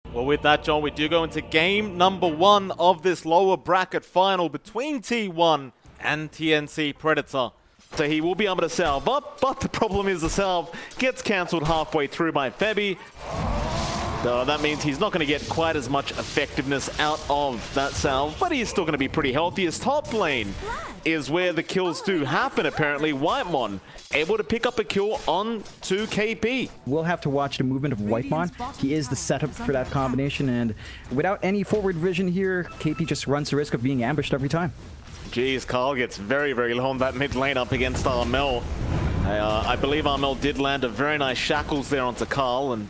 Well, with that, John, we do go into game number 1 of this lower bracket final between T1 and TNC Predator. So he will be able to salve up, but the problem is the salve gets cancelled halfway through by Febby. That means he's not going to get quite as much effectiveness out of that salve, but he's still going to be pretty healthy. His top lane is where the kills do happen, apparently. Whitemon able to pick up a kill on to KP. We'll have to watch the movement of Whitemon. He is the setup for that combination, and without any forward vision here, KP just runs the risk of being ambushed every time. Jeez, Carl gets very, very low on that mid lane up against Armel. I believe Armel did land a very nice shackles there onto Carl, and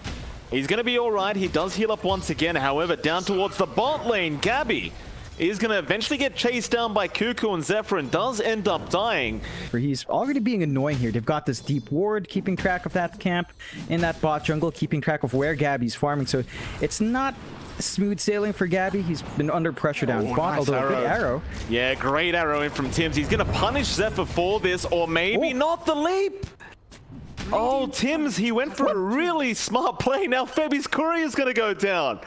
he's going to be all right. He does heal up once again. However, down towards the bot lane, Gabby is going to eventually get chased down by Cuckoo, and Zephyr and does end up dying. He's already being annoying here. They've got this deep ward, keeping track of that camp in that bot jungle, keeping track of where Gabby's farming. So it's not smooth sailing for Gabby. He's been under pressure down bot, nice although a good arrow. Yeah, great arrow in from Tims. He's going to punish Zephyr for this, or maybe not the leap. Oh, Tims, he went for a really smart play. Now Febby's courier is going to go down.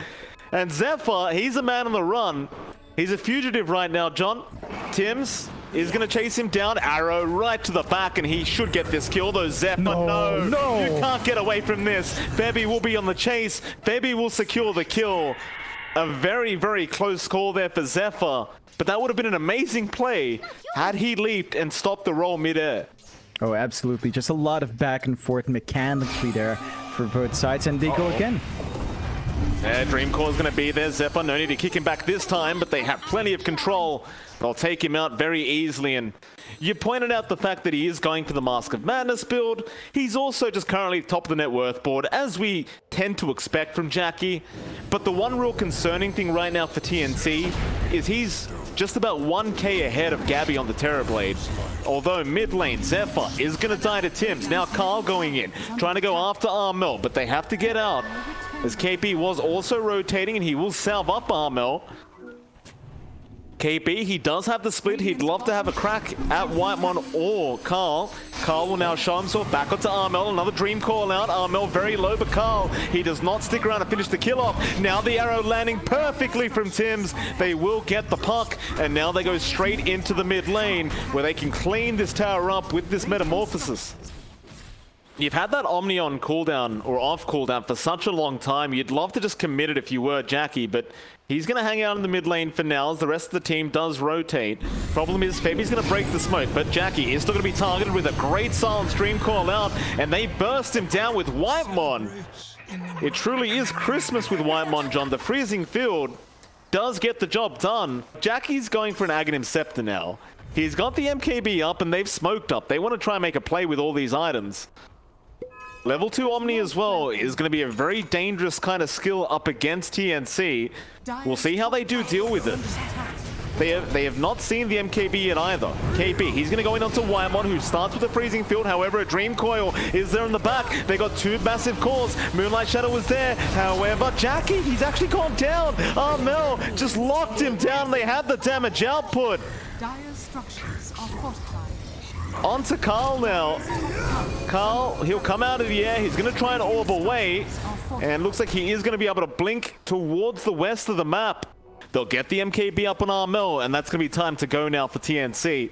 And Zephyr, he's a man on the run. He's a fugitive right now, John. Tims is going to chase him down. Arrow right to the back, and he should get this kill, though. Zephyr, no. You can't get away from this. Febby will be on the chase. Febby will secure the kill. A very, very close call there for Zephyr. But that would have been an amazing play had he leaped and stopped the roll mid-air. Oh, absolutely. Just a lot of back and forth mechanically there for both sides, and they go again. Yeah, Dreamcore is going to be there. Zephyr, no need to kick him back this time, but they have plenty of control. They'll take him out very easily, and you pointed out the fact that he is going for the Mask of Madness build. He's also just currently top of the net worth board, as we tend to expect from Jackie. But the one real concerning thing right now for TNC is he's just about 1k ahead of Gabby on the Terrorblade. Although mid lane, Zephyr is going to die to Tims. Now Carl going in, trying to go after Armel, but they have to get out, as KP was also rotating, and he will salve up Armel. KP, he does have the split. He'd love to have a crack at Whitemon or Carl. Carl will now show himself back onto Armel. Another dream call out. Armel very low, but Carl, he does not stick around to finish the kill off. Now the arrow landing perfectly from Tims. They will get the puck, and now they go straight into the mid lane, where they can clean this tower up with this metamorphosis. You've had that Omni on cooldown or off cooldown for such a long time. You'd love to just commit it if you were Jackie, but he's going to hang out in the mid lane for now as the rest of the team does rotate. Problem is, Febby's going to break the smoke, but Jackie is still going to be targeted with a great silent stream call out, and they burst him down with Whitemon. It truly is Christmas with Whitemon, John. The freezing field does get the job done. Jackie's going for an Aghanim Scepter now. He's got the MKB up, and they've smoked up. They want to try and make a play with all these items. Level 2 Omni as well is going to be a very dangerous kind of skill up against TNC. We'll see how they do deal with it. They have not seen the MKB yet either. KP, he's going to go in onto Whitemon, who starts with a freezing field. However, a Dream Coil is there in the back. They got 2 massive cores. Moonlight Shadow was there. However, Jackie, he's actually gone down. Armel just locked him down. They had the damage output. Dire structures are fortified. Onto Carl now. Carl, he'll come out of the air. He's going to try and orb away. And looks like he is going to be able to blink towards the west of the map. They'll get the MKB up on Armel, and that's going to be time to go now for TNC.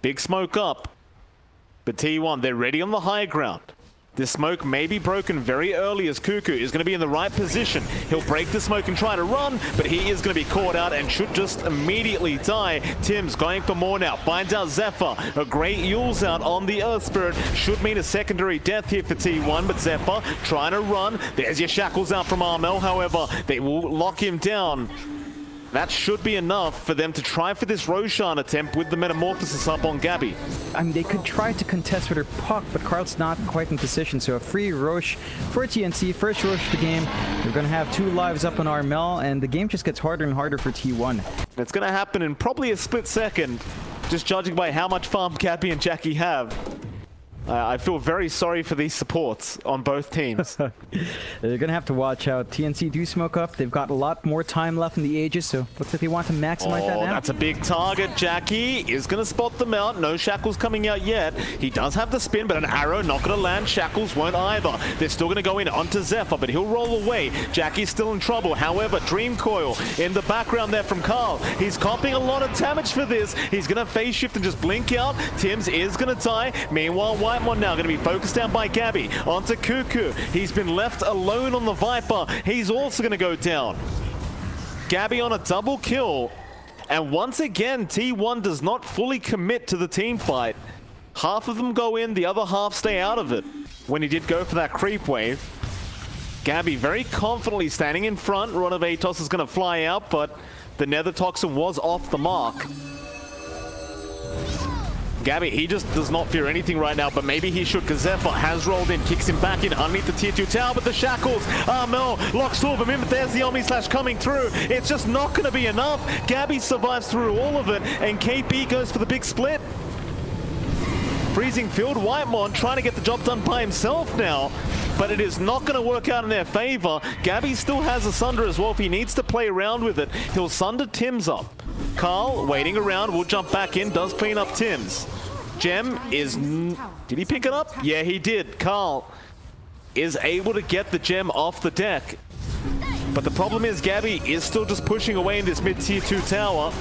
Big smoke up. But T1, they're ready on the high ground. This smoke may be broken very early, as Cuckoo is going to be in the right position. He'll break the smoke and try to run, but he is going to be caught out and should just immediately die. Tim's going for more now. Finds out Zephyr. A great Yule's out on the Earth Spirit. Should mean a secondary death here for T1, but Zephyr trying to run. There's your shackles out from Armel. However, they will lock him down. That should be enough for them to try for this Roshan attempt with the Metamorphosis up on Gabby. I mean, they could try to contest with her puck, but Carl's not quite in position. So a free Rosh for TNC. First Rosh of the game. They're going to have 2 lives up on Armel, and the game just gets harder and harder for T1. It's going to happen in probably a split second, just judging by how much farm Gabby and Jackie have. I feel very sorry for these supports on both teams. They're going to have to watch out. TNC do smoke up. They've got a lot more time left in the Aegis, so looks like they want to maximize that now. That's a big target. Jackie is going to spot them out. No Shackles coming out yet. He does have the spin, but an arrow not going to land. Shackles won't either. They're still going to go in onto Zephyr, but he'll roll away. Jackie's still in trouble. However, Dream Coil in the background there from Carl. He's comping a lot of damage for this. He's going to phase shift and just blink out. Tims is going to die. Meanwhile, Whitemon now going to be focused down by Gabby. Onto Cuckoo. He's been left alone on the Viper. He's also going to go down. Gabby on a double kill. And once again, T1 does not fully commit to the team fight. Half of them go in, the other half stay out of it. When he did go for that creep wave. Gabby very confidently standing in front. Renovatos is going to fly out, but the Nether Toxin was off the mark. Gabby, he just does not fear anything right now, but maybe he should, because Zephyr has rolled in, kicks him back in underneath the tier 2 tower, but the Shackles, Mel locks two of them in, but there's the Omni Slash coming through. It's just not going to be enough. Gabby survives through all of it, and KP goes for the big split. Freezing field, Whitemon trying to get the job done by himself now, but it is not going to work out in their favor. Gabby still has a Sunder as well. If he needs to play around with it, he'll Sunder Tims up. Carl waiting around, will jump back in, does clean up Tims. Gem is... Did he pick it up? Yeah, he did. Carl is able to get the gem off the deck. But the problem is Gabby is still just pushing away in this mid-tier 2 tower.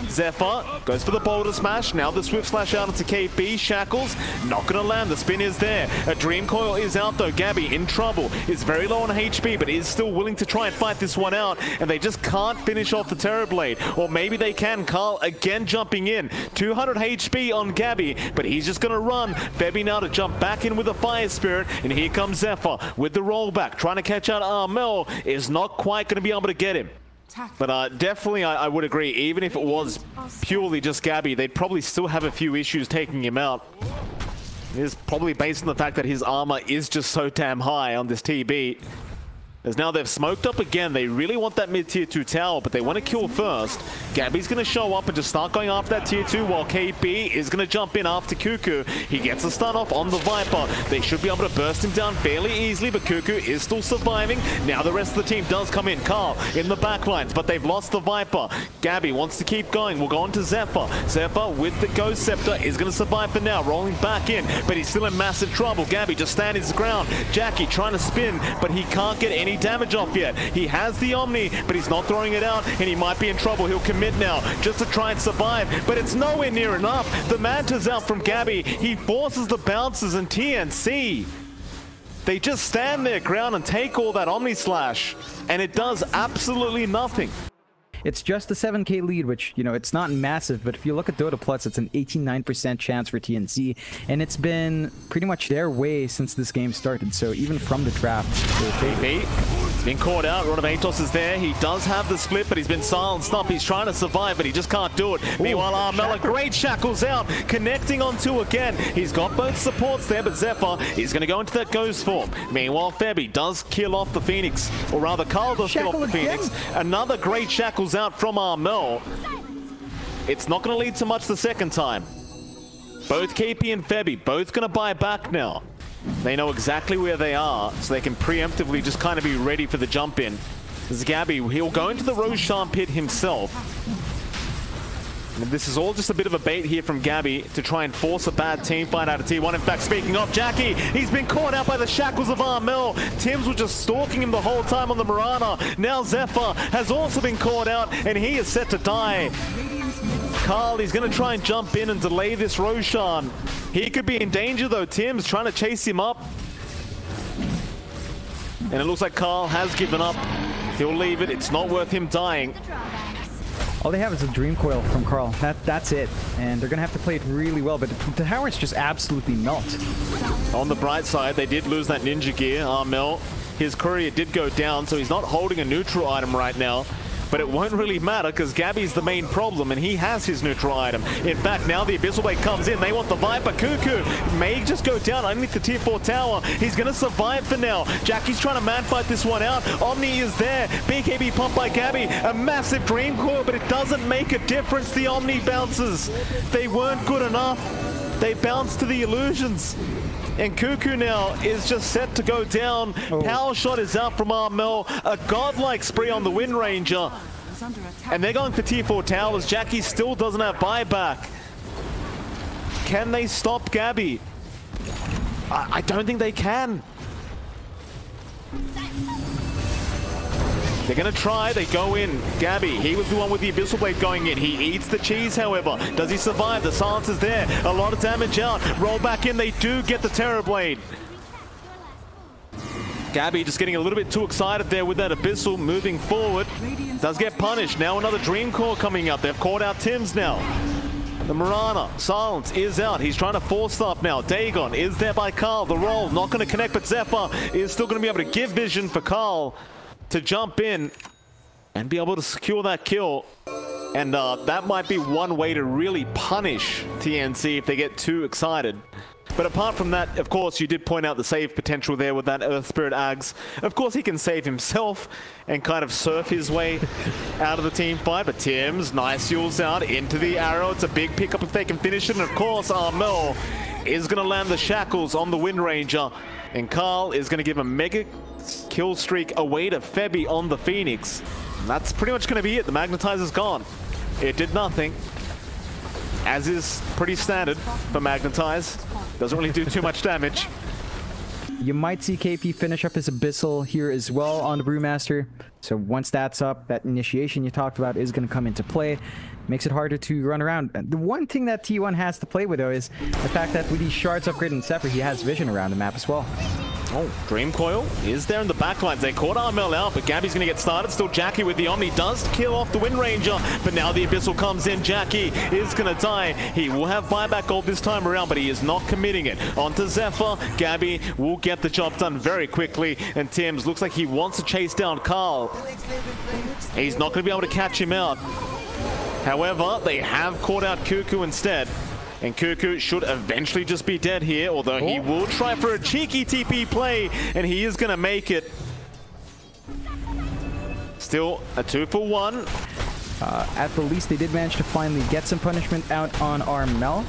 Zephyr goes for the boulder smash. Now the swift slash out into KB. Shackles not going to land. The spin is there. A Dream Coil is out though. Gabby in trouble. Is very low on HP, but is still willing to try and fight this one out. And they just can't finish off the Terrorblade. Or maybe they can. Carl again jumping in. 200 HP on Gabby, but he's just going to run. Febby now to jump back in with a Fire Spirit. And here comes Zephyr with the rollback. Trying to catch out Armel. Is not quite going to be able to get him. But definitely I would agree, even if it was purely just Gabby, they'd probably still have a few issues taking him out. It is probably based on the fact that his armor is just so damn high on this TB. As now they've smoked up again. They really want that mid-tier 2 tower, but they want to kill first. Gabby's going to show up and just start going after that tier 2, while KB is going to jump in after Cuckoo. He gets a stun off on the Viper. They should be able to burst him down fairly easily, but Cuckoo is still surviving. Now the rest of the team does come in. Carl in the backlines, but they've lost the Viper. Gabby wants to keep going. We'll go on to Zephyr. Zephyr with the Ghost Scepter is going to survive for now, rolling back in, but he's still in massive trouble. Gabby just standing his ground. Jackie trying to spin, but he can't get any damage off yet. He has the Omni, but he's not throwing it out, and he might be in trouble. He'll commit now just to try and survive, but it's nowhere near enough. The Manta's out from Gabby. He forces the bounces, and TNC, they just stand their ground and take all that Omni Slash, and it does absolutely nothing. It's just a 7k lead, which, you know, it's not massive, but if you look at Dota Plus, it's an 89% chance for TNC, and it's been pretty much their way since this game started, so even from the draft, he's been caught out. Renovatos is there. He does have the split, but he's been silenced up. He's trying to survive, but he just can't do it. Ooh, meanwhile, Armella, great Shackles out, connecting on two again. He's got both supports there, but Zephyr is going to go into that Ghost form. Meanwhile, Febby does kill off the Phoenix, or rather, Carl does kill off the Phoenix. Another great Shackles out from Armel. It's not going to lead to much the second time. Both KP and Febby, both going to buy back now. They know exactly where they are, so they can preemptively just kind of be ready for the jump in. This is Gabby. He'll go into the Roshan pit himself. And this is all just a bit of a bait here from Gabby to try and force a bad team fight out of T1. In fact, speaking of Jackie, he's been caught out by the Shackles of Armel. Tims was just stalking him the whole time on the Mirana. Now Zephyr has also been caught out, and he is set to die. Carl, he's going to try and jump in and delay this Roshan. He could be in danger though. Tims trying to chase him up. And it looks like Carl has given up. He'll leave it. It's not worth him dying. all they have is a Dream Coil from Carl. That's it. And they're going to have to play it really well, but the towers just absolutely melt. On the bright side, they did lose that Ninja Gear. Armel, his courier did go down, so he's not holding a neutral item right now. But it won't really matter because Gabby's the main problem and he has his neutral item. In fact, now the Abyssal Blade comes in. They want the Viper. Cuckoo may just go down underneath the tier 4 tower. He's going to survive for now. Jackie's trying to man fight this one out. Omni is there. BKB pumped by Gabby. A massive Dream Coil, but it doesn't make a difference. The Omni bounces. They weren't good enough. They bounced to the illusions. And Cuckoo now is just set to go down. Power shot is out from Armel. A godlike spree on the Wind Ranger. And they're going for tier 4 towers. Jackie still doesn't have buyback. Can they stop Gabby? I don't think they can. They're going to try. They go in. Gabby, he was the one with the Abyssal Blade going in. He eats the cheese, however. Does he survive? The silence is there. A lot of damage out. Roll back in. They do get the Terror Blade. Gabby just getting a little bit too excited there with that Abyssal moving forward. Does get punished. Now another Dream Core coming up. They've caught out Tim's now. The Mirana, silence is out. He's trying to force stuff now. Dagon is there by Carl. The roll not going to connect, but Zephyr is still going to be able to give vision for Carl to jump in and be able to secure that kill. And that might be one way to really punish TNC if they get too excited. But apart from that, of course, you did point out the save potential there with that Earth Spirit Ags. Of course, he can save himself and kind of surf his way out of the team fight. But Tim's nice yules out into the arrow. It's a big pickup if they can finish it. And of course, Armel is going to land the shackles on the Wind Ranger. And Carl is going to give a mega kill streak away to Febby on the Phoenix. And that's pretty much going to be it. The Magnetizer's gone. It did nothing. As is pretty standard for Magnetize. Doesn't really do too much damage. You might see KP finish up his Abyssal here as well on the Brewmaster. So once that's up, that initiation you talked about is going to come into play. Makes it harder to run around. The one thing that T1 has to play with, though, is the fact that with these shards upgraded and Zephyr, he has vision around the map as well. Oh, Dream Coil is there in the backlines. They caught Armel out, but Gabby's going to get started. Still Jackie with the Omni. Does kill off the Wind Ranger, but now the Abyssal comes in. Jackie is going to die. He will have buyback gold this time around, but he is not committing it. Onto Zephyr. Gabby will get the job done very quickly, and Tim's looks like he wants to chase down Carl. He's not going to be able to catch him out. However, they have caught out Cuckoo instead. And Cuckoo should eventually just be dead here, although he will try for a cheeky TP play, and he is going to make it. Still a 2-for-1. At the least, they did manage to finally get some punishment out on Armel.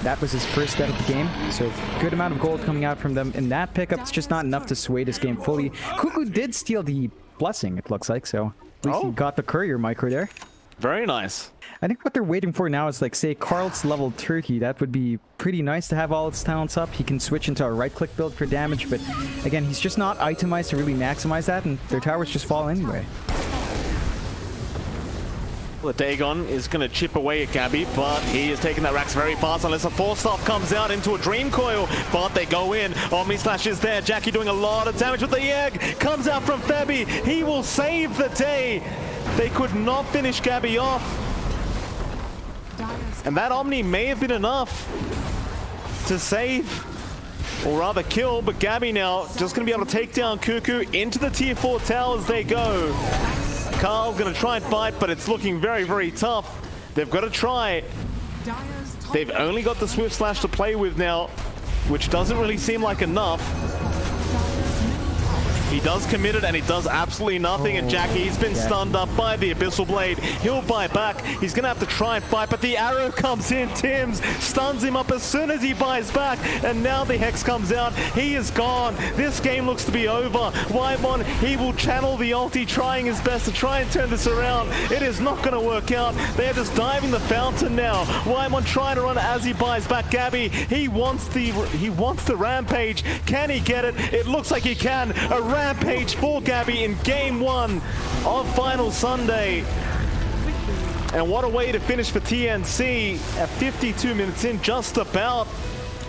That was his first death of the game, so good amount of gold coming out from them in that pickup. It's just not enough to sway this game fully. Cuckoo did steal the blessing, it looks like, so at least he got the courier micro there. Very nice. I think what they're waiting for now is, like, say, Carl's level Turkey. That would be pretty nice to have all its talents up. He can switch into a right-click build for damage, but again, he's just not itemized to really maximize that, and their towers just fall anyway. Well, the Dagon is going to chip away at Gabby, but he is taking that Rax very fast unless a Force Staff comes out into a Dream Coil, but they go in. Omni Slash is there. Jackie doing a lot of damage with the egg. Comes out from Febby. He will save the day. They could not finish Gabby off. And that Omni may have been enough to save, or rather kill, but Gabby now just going to be able to take down Cuckoo into the tier 4 tower as they go. Carl's going to try and fight, but it's looking very, very tough. They've got to try. They've only got the Swift Slash to play with now, which doesn't really seem like enough. He does commit it, and he does absolutely nothing. And Jackie's been stunned up by the Abyssal Blade. He'll buy back. He's going to have to try and fight, but the arrow comes in. Tim's stuns him up as soon as he buys back. And now the Hex comes out. He is gone. This game looks to be over. Wymon, he will channel the ulti, trying his best to try and turn this around. It is not going to work out. They're just diving the fountain now. Wymon trying to run as he buys back Gabby. He wants the rampage. Can he get it? It looks like he can. A rampage for Gabby in game 1 of Final Sunday. And what a way to finish for TNC at 52 minutes in, just about.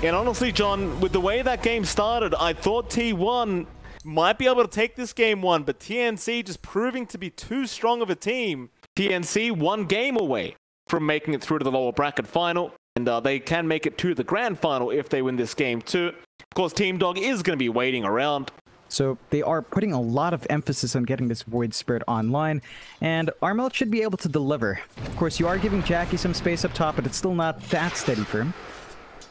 And honestly, John, with the way that game started, I thought T1 might be able to take this game 1, but TNC just proving to be too strong of a team. TNC 1 game away from making it through to the lower bracket final, and they can make it to the grand final if they win this game too. Of course, Team Dog is going to be waiting around. So they are putting a lot of emphasis on getting this Void Spirit online, and Armel should be able to deliver. Of course, you are giving Jackie some space up top, but it's still not that steady for him.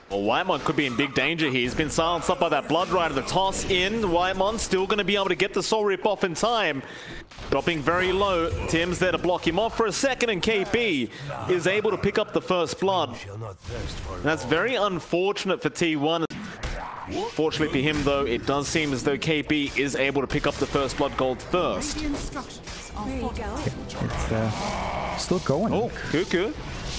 Well, Whitemon could be in big danger here. He's been silenced up by that Blood Rider. The toss in. Whitemon still going to be able to get the Soul Rip off in time. Dropping very low. Tim's there to block him off for a second, and KP is able to pick up the first blood. And that's very unfortunate for T1. Fortunately for him, though, it does seem as though KB is able to pick up the first blood gold first. Radiant structures are fortified. It's still going. Oh, Cuckoo.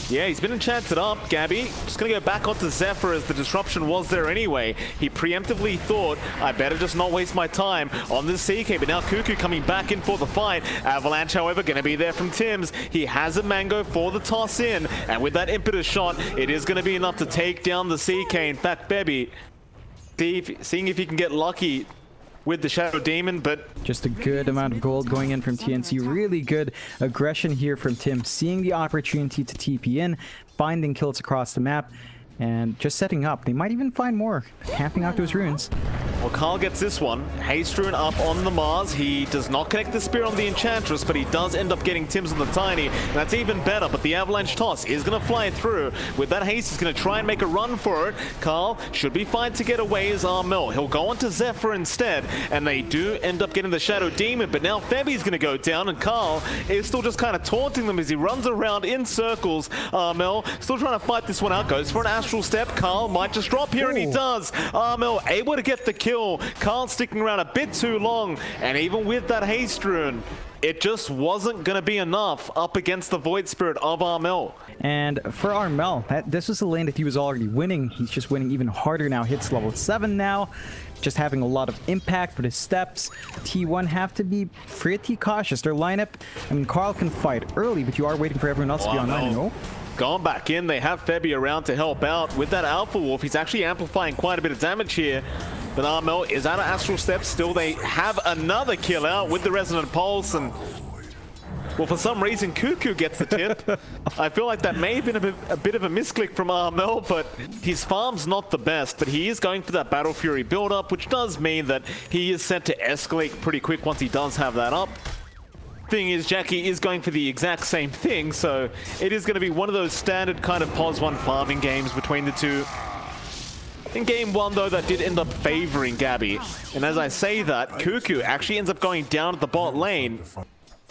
Yeah, he's been enchanted up, Gabby. Just gonna go back onto Zephyr as the disruption was there anyway. He preemptively thought, I better just not waste my time on this CK, but now Cuckoo coming back in for the fight. Avalanche, however, gonna be there from Tims. He has a Mango for the toss in, and with that impetus shot, it is gonna be enough to take down the CK. In fact, Bebby, seeing if he can get lucky with the Shadow Demon, but just a good amount of gold going in from TNC. Really good aggression here from Tim, seeing the opportunity to TP in, finding kills across the map, and just setting up. They might even find more, camping out those runes. Well, Carl gets this one. Haste Rune up on the Mars. He does not connect the Spear on the Enchantress, but he does end up getting Tims on the Tiny. And that's even better, but the Avalanche toss is going to fly through. With that haste, he's going to try and make a run for it. Carl should be fine to get away as Armel. He'll go on to Zephyr instead, and they do end up getting the Shadow Demon, but now Febby's going to go down, and Carl is still just kind of taunting them as he runs around in circles. Armel still trying to fight this one out, goes for an Astral Step. Carl might just drop here, and he does. Armel able to get the kill. Carl sticking around a bit too long, and even with that haste rune, it just wasn't going to be enough up against the Void Spirit of Armel. And for Armel, this was a lane that he was already winning. He's just winning even harder now. Hits level 7 now, just having a lot of impact with his steps. T1 have to be pretty cautious. Their lineup, I mean, Carl can fight early, but you are waiting for everyone else to be online. No. Gone back in. They have Febby around to help out with that Alpha Wolf. He's actually amplifying quite a bit of damage here. But Armel is out of Astral Steps. Still, they have another kill out with the Resonant Pulse. And, well, for some reason, Cuckoo gets the tip. I feel like that may have been a bit of a misclick from Armel, but his farm's not the best. But he is going for that Battle Fury build-up, which does mean that he is set to escalate pretty quick once he does have that up. Thing is, Jackie is going for the exact same thing, so it is going to be one of those standard kind of pos 1 farming games between the two. In game 1, though, that did end up favoring Gabby. And as I say that, Cuckoo actually ends up going down at the bot lane.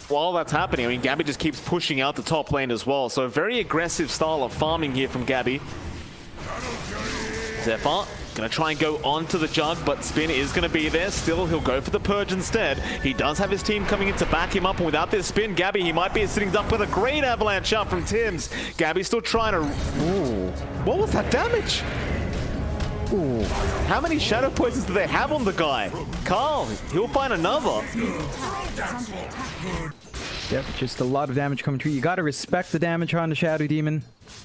While that's happening, I mean, Gabby just keeps pushing out the top lane as well. So a very aggressive style of farming here from Gabby. Zephyr gonna try and go onto the Jug, but Spin is gonna be there. Still, he'll go for the Purge instead. He does have his team coming in to back him up, and without this Spin, Gabby, he might be sitting up with a great Avalanche shot from Tims. Gabby's still trying to... Ooh. What was that damage? Ooh. How many Shadow Poisons do they have on the guy? Carl, he'll find another. Yep, just a lot of damage coming through. You gotta respect the damage on the Shadow Demon.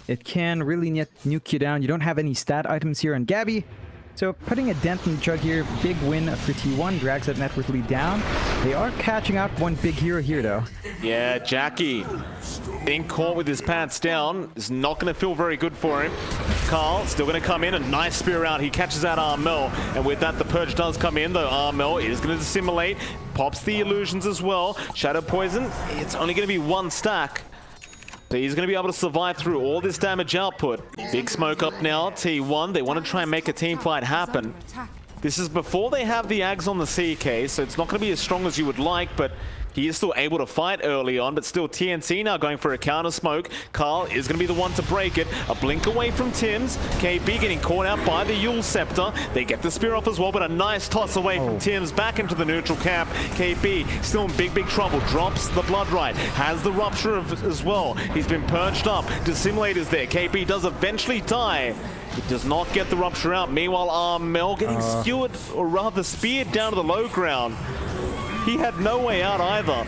It can really nuke you down. You don't have any stat items here on Gabby. So putting a dent in the Jug here, big win for T1, drags that net worth lead down. They are catching out one big hero here though. Yeah, Jackie being caught with his pants down is not going to feel very good for him. Carl still going to come in, a nice spear out. He catches out Armel, and with that the Purge does come in, though Armel is going to dissimulate, pops the illusions as well. Shadow Poison, it's only going to be 1 stack. So he's going to be able to survive through all this damage output. Big smoke up now, T1. They want to try and make a team fight happen. This is before they have the Ags on the CK, so it's not going to be as strong as you would like, but he is still able to fight early on, but still TNC now going for a counter smoke. Carl is going to be the one to break it. A blink away from Tims. KB getting caught out by the Yule Scepter. They get the spear off as well, but a nice toss away from Tims back into the neutral camp. KB still in big trouble. Drops the Blood Rite. Has the Rupture as well. He's been perched up. Dissimulators there. KB does eventually die. He does not get the Rupture out. Meanwhile, Armel getting skewered, or rather speared down to the low ground. He had no way out either.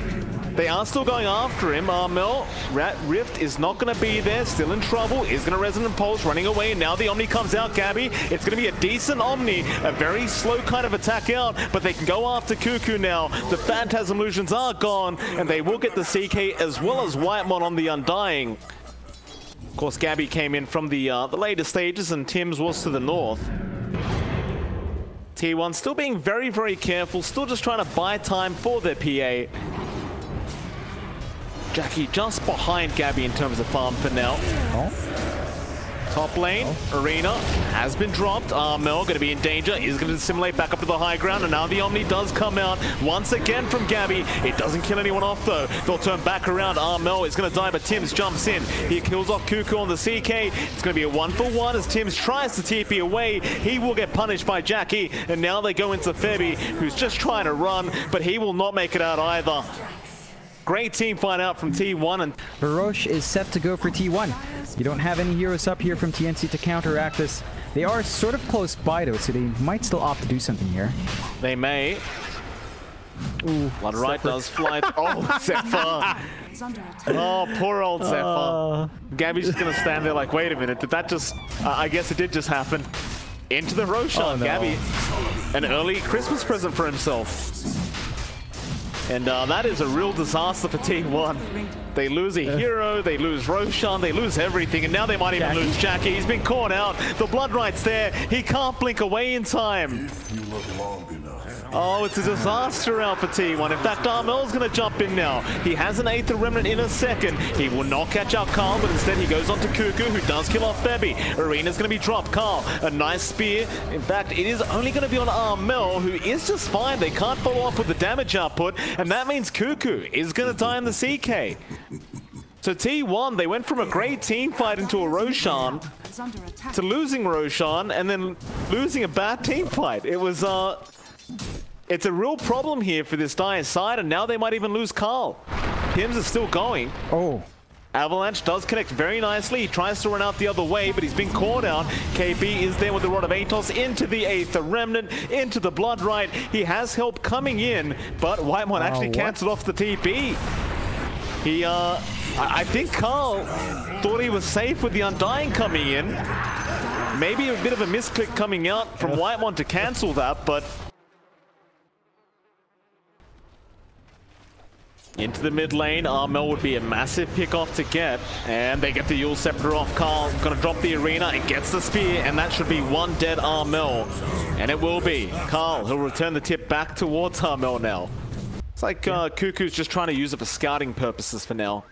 They are still going after him. Armel, Rift is not going to be there. Still in trouble. Is going to Resonant Pulse, running away. And now the Omni comes out, Gabby. It's going to be a decent Omni. A very slow kind of attack out. But they can go after Cuckoo now. The Phantasm Illusions are gone. And they will get the CK as well as Whitemon on the Undying. Of course, Gabby came in from the later stages, and Tims was to the north. T1 still being very careful, still just trying to buy time for their PA. Jackie just behind Gabby in terms of farm for now. Top lane, Arena has been dropped. Armel going to be in danger, is going to assimilate back up to the high ground, and now the Omni does come out once again from Gabby. It doesn't kill anyone off though. They'll turn back around. Armel is going to die, but Tims jumps in. He kills off Cuckoo on the CK. It's going to be a 1-for-1 as Tims tries to TP away. He will get punished by Jackie, and now they go into Febby, who's just trying to run, but he will not make it out either. Great team fight out from T1, and Baroche is set to go for T1. You don't have any heroes up here from TNC to counteract this. They are sort of close by though, so they might still opt to do something here. they may. Ooh, Blood right does fly. Oh, Zephyr. Oh, poor old Zephyr. Gabby's just going to stand there like, wait a minute, did that just... I guess it did just happen. Into the Roshan. Oh, no. Gabby, an early Christmas present for himself. And that is a real disaster for T1. They lose a hero, they lose Roshan, they lose everything, and now they might even lose Jackie. He's been caught out. The Blood Right's there. He can't blink away in time. Oh, it's a disaster out for T1. In fact, Armel's going to jump in now. He has an Aether Remnant in a second. He will not catch out Carl, but instead he goes on to Cuckoo, who does kill off Febby. Arena's going to be dropped. Carl, a nice spear. In fact, it is only going to be on Armel, who is just fine. They can't follow up with the damage output, and that means Cuckoo is going to die in the CK. So T1, they went from a great team fight into a Roshan to losing Roshan and then losing a bad team fight. It was, it's a real problem here for this Dire side, and now they might even lose Carl. Pims is still going. Oh. Avalanche does connect very nicely. He tries to run out the other way, but he's been caught out. KB is there with the Rod of Atos into the Aether Remnant, into the Blood Right. He has help coming in, but Whitemon actually cancelled off the TP. He, I think Carl thought he was safe with the Undying coming in. Maybe a bit of a misclick coming out from Whitemon to cancel that, but... Into the mid lane, Armel would be a massive pick off to get, and they get the Yule Scepter off. Carl gonna drop the arena and gets the spear, and that should be one dead Armel, and it will be. Carl, he'll return the tip back towards Armel now. It's like Cuckoo's just trying to use it for scouting purposes for now.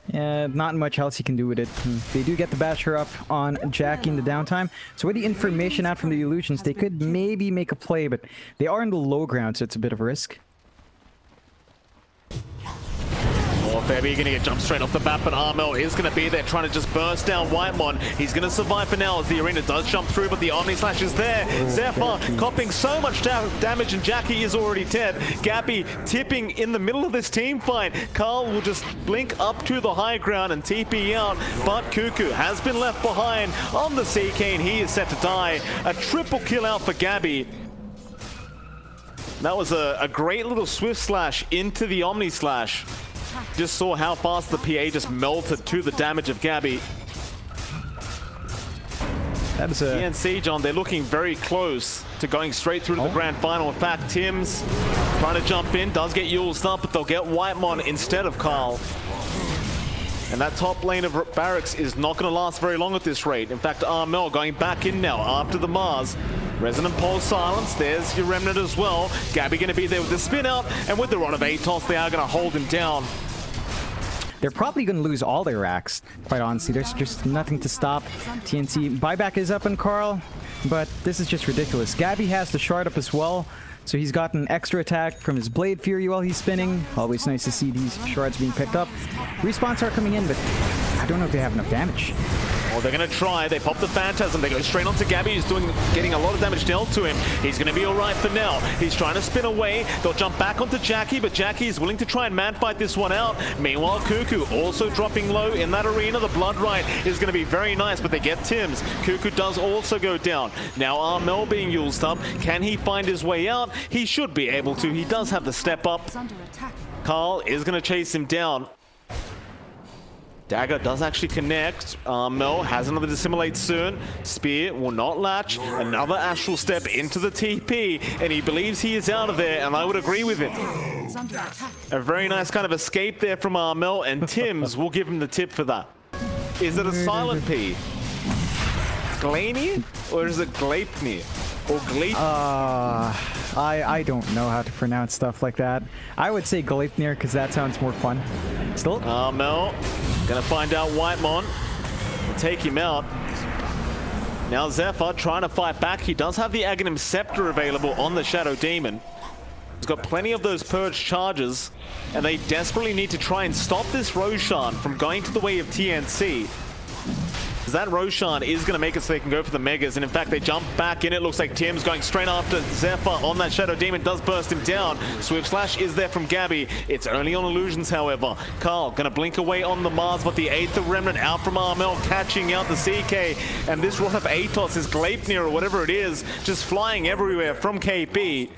Yeah, not much else he can do with it. They do get the basher up on Jackie in the downtime. So with the information out from the illusions, they could maybe make a play, but they are in the low ground, so it's a bit of a risk. Oh, Febby gonna get jumped straight off the bat, but Armel is gonna be there trying to just burst down Whitemon. He's gonna survive for now as the arena does jump through, but the Omni Slash is there. Zephyr copping so much damage, and Jackie is already dead. Gabby tipping in the middle of this team fight. Carl will just blink up to the high ground and TP out, but Cuckoo has been left behind on the CK, and he is set to die. A triple kill out for Gabby. That was a great little Swift Slash into the Omni Slash. Just saw how fast the PA just melted to the damage of Gabby. That is a... TNC, John, they're looking very close to going straight through to the grand final. In fact, Tims trying to jump in, does get Yule's up, but they'll get Whitemon instead of Carl. And that top lane of Barracks is not going to last very long at this rate. In fact, Armel going back in now after the Mars. Resonant Pulse silence. There's your Remnant as well. Gabby going to be there with the spin out, and with the Rod of Atos, they are going to hold him down. They're probably going to lose all their racks, quite honestly. There's just nothing to stop TNC. Buyback is up on Carl, but this is just ridiculous. Gabby has the shard up as well, so he's got an extra attack from his Blade Fury while he's spinning. Always nice to see these shards being picked up. Respawns are coming in, but I don't know if they have enough damage. Well, they're going to try. They pop the Phantasm. They go straight onto Gabby, who's getting a lot of damage dealt to him. He's going to be all right for now. He's trying to spin away. They'll jump back onto Jackie, but Jackie is willing to try and man-fight this one out. Meanwhile, Cuckoo also dropping low in that arena. The Blood Right is going to be very nice, but they get Tims. Cuckoo does also go down. Now Armel being used up. Can he find his way out? He should be able to. He does have the step up. Carl is going to chase him down. Dagger does actually connect. Mel has another Dissimulate soon. Spear will not latch. Another Astral Step into the TP, and he believes he is out of there, and I would agree with it. A very nice kind of escape there from Armel, and Tims will give him the tip for that. Is it a silent P? Glaney? Or is it Gleipnir? Or Gleip? I don't know how to pronounce stuff like that. I would say Gleipnir because that sounds more fun. Still? Mel gonna find out Whitemon. take him out. Now Zephyr trying to fight back. He does have the Aghanim Scepter available on the Shadow Demon. He's got plenty of those Purge charges, and they desperately need to try and stop this Roshan from going to the way of TNC. Because that Roshan is going to make it so they can go for the Megas, and in fact they jump back in. It looks like Tim's going straight after Zephyr on that Shadow Demon, does burst him down. Swift Slash is there from Gabby. It's only on illusions, however. Carl going to blink away on the Mars, but the 8th Remnant out from Armel, catching out the CK, and this rod of Atos, is Gleipnir or whatever it is, just flying everywhere from KP.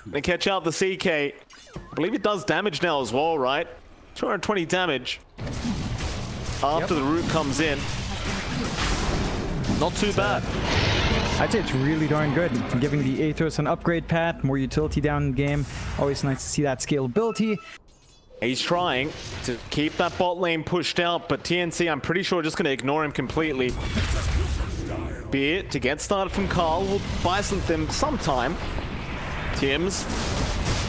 They catch out the CK. I believe it does damage now as well, right? 220 damage. After the root comes in. Not too bad. I'd say it's really darn good. Giving the Aethos an upgrade path, more utility down in the game. Always nice to see that scalability. He's trying to keep that bot lane pushed out, but TNC, I'm pretty sure, just going to ignore him completely. Be it to get started from Carl. We'll Bison them sometime. Tims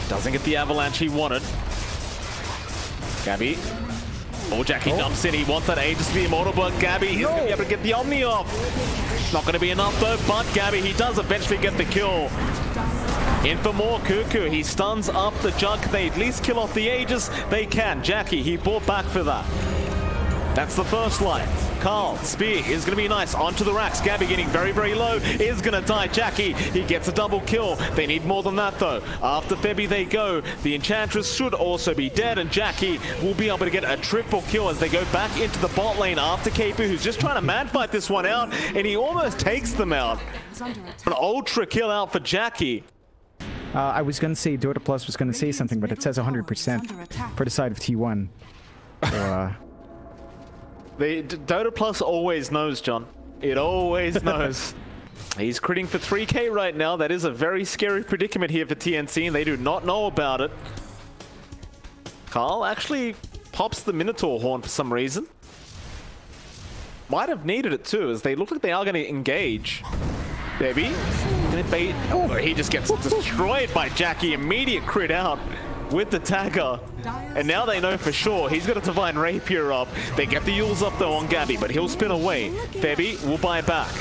doesn't get the avalanche he wanted. Gabby. Oh, Jackie jumps in. He wants that Aegis to be immortal, but Gabby is going to be able to get the Omni off. Not going to be enough though, but Gabby, he does eventually get the kill. In for more Cuckoo. He stuns up the Junk. They at least kill off the Aegis. They can. Jackie, he bought back for that. That's the first light. Carl, Spear is going to be nice. Onto the racks. Gabby getting very, very low. Is going to die. Jackie, he gets a double kill. They need more than that, though. After Febby they go. The Enchantress should also be dead, and Jackie will be able to get a triple kill as they go back into the bot lane after KP, who's just trying to man fight this one out, and he almost takes them out. An ultra kill out for Jackie. I was going to say Dota Plus was going to say something, but it says 100% for the side of T1. So, The Dota Plus always knows, John. It always knows. He's critting for 3k right now. That is a very scary predicament here for TNC, and they do not know about it. Carl actually pops the Minotaur horn for some reason. Might have needed it too, as they look like they are going to engage. Baby. Oh, he just gets destroyed by Jackie. Immediate crit out with the tagger. And now they know for sure he's got a Divine Rapier up. They get the Yules up though on Gabby, but he'll spin away. Febby will buy back.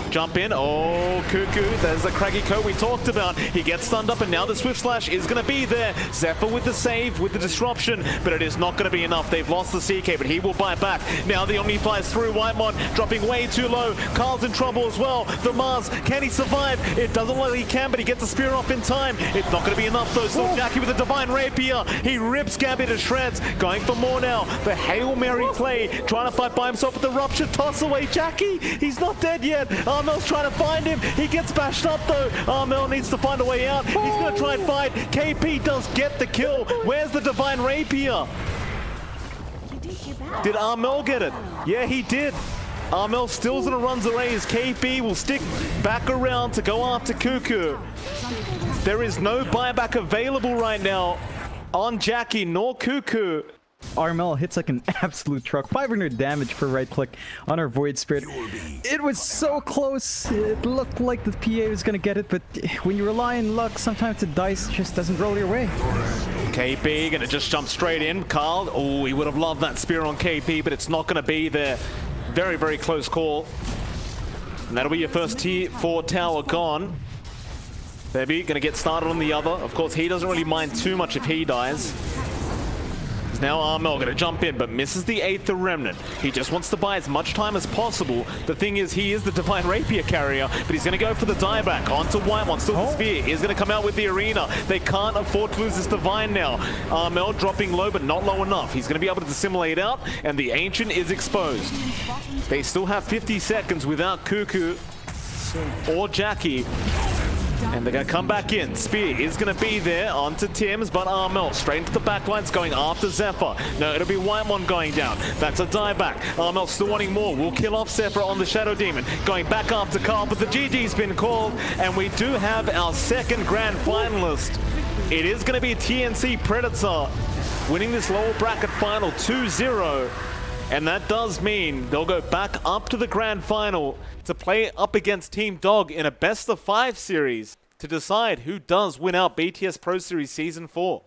Jump in. Oh, Cuckoo. There's the Craggy Coat we talked about. He gets stunned up, and now the Swift Slash is going to be there. Zephyr with the save, with the disruption, but it is not going to be enough. They've lost the CK, but he will buy back. Now the Omni flies through. Whitemon dropping way too low. Carl's in trouble as well. The Mars, can he survive? It doesn't look like he can, but he gets the spear off in time. It's not going to be enough though. Still Jackie with a Divine Rapier. He rips Gabby to shreds. Going for more now. The Hail Mary play. Trying to fight by himself with the Rupture. Toss away Jackie. He's not dead yet. Armel's trying to find him. He gets bashed up though. Armel needs to find a way out. He's going to try and fight. KP does get the kill. Where's the Divine Rapier? Did Armel get it? Yeah, he did. Armel still gonna runs away as KP will stick back around to go after Cuckoo. There is no buyback available right now on Jackie nor Cuckoo. Armel hits like an absolute truck. 500 damage for right click on our Void Spirit. It was so close. It looked like the PA was gonna get it, but when you rely on luck, sometimes the dice just doesn't roll your way. KP gonna just jump straight in. Carl, oh, he would have loved that spear on KP, but it's not gonna be there. Very, very close call. And that'll be your first tier 4 tower gone. Febby gonna get started on the other. Of course, he doesn't really mind too much if he dies. Now Armel gonna jump in, but misses the 8th Remnant. He just wants to buy as much time as possible. The thing is, he is the Divine Rapier carrier, but he's gonna go for the dieback onto Whitemon. Still the spear. He's gonna come out with the arena. They can't afford to lose this Divine now. Armel dropping low, but not low enough. He's gonna be able to dissimulate out, and the Ancient is exposed. They still have 50 seconds without Cuckoo or Jackie. And they're going to come back in. Spear is going to be there onto Tims, but Armel straight into the backlines going after Zephyr. No, it'll be Whitemon going down. That's a dieback. Armel still wanting more. We'll kill off Zephyr on the Shadow Demon. Going back after Carl, but the GG's been called, and we do have our second grand finalist. It is going to be TNC Predator winning this lower bracket final 2-0. And that does mean they'll go back up to the grand final to play up against Team Dog in a best-of-5 series to decide who does win out BTS Pro Series Season 4.